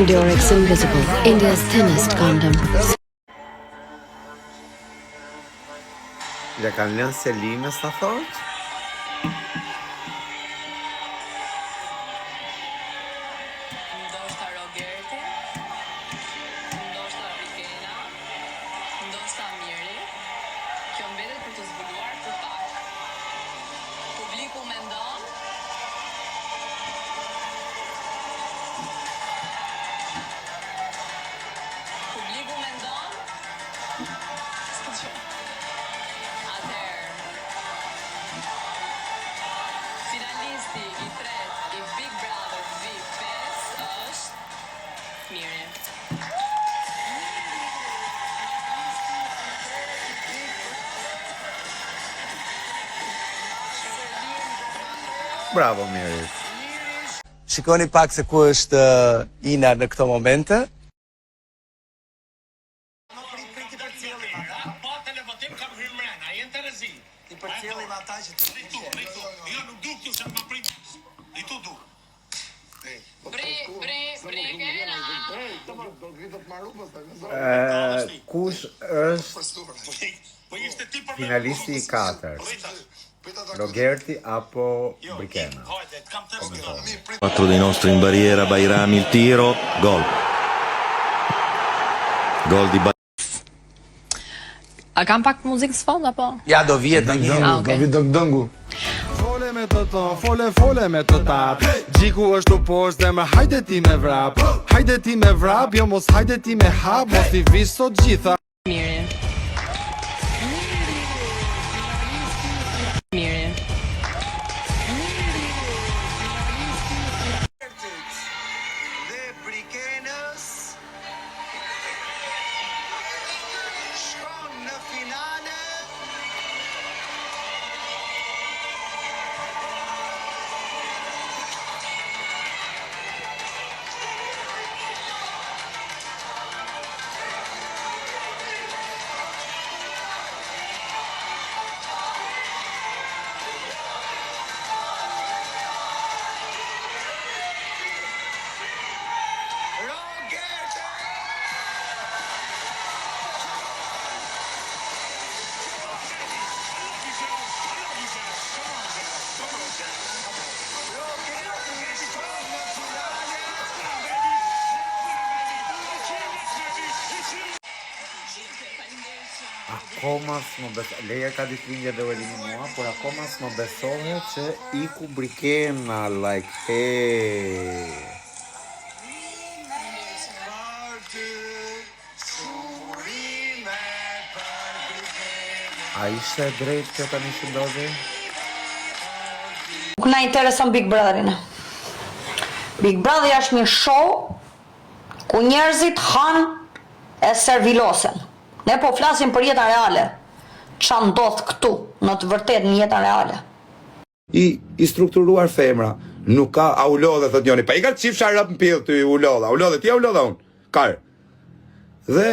Durex Invisible, India's thinnest condom. Ja kanë lënë Selinës ta thotë? Ndoshta Rogerti, ndoshta Rikena, ndoshta Miri. Kjo mbetet për të zbuluar për pak. Publiku mendon. Publiku mendon. Atëherë. Finalisti i tretë i Big Brother VIP 5 është Miri. Bravo, Miri. Shikoni pak se ku është Ina në këto momente. Kush është finalisti i 4? Rogerti apo Brikena? 4 dei nostri in barriera, Bairami il tiro, gol. Gol di A kam pak muzikë sfond apo? Ja, do vijet në një. Okay. Dëngu. Fole me të ton, fole me të tap. Gjiku është të poshtë dhe me hajde ti me vrap. Hajde ti me vrap, jo mos hajde ti me hap. Mos i vish sot gjitha. Miri. Miri. Dhe Brikenës shkon në finale. Akoma s'më besohet, Leja ka ditëlindje dhe u eliminua, por akoma s'më besohet që iku Brikena, like, hey. A ishte drejt kjo tani që ndodhi? Nuk na intereson Big Brotherin. Big Brother është një show ku njerëzit hanë e servilosen. Ne po flasim për jetën reale. Qa ndodh këtu, në të vërtet në jetën reale. I strukturuar femra. Nuk ka, a u lodhe, thot njoni, pa i ka qifsha rëp në pillë ty, u lodha, ti a u lodha unë, karë. Dhe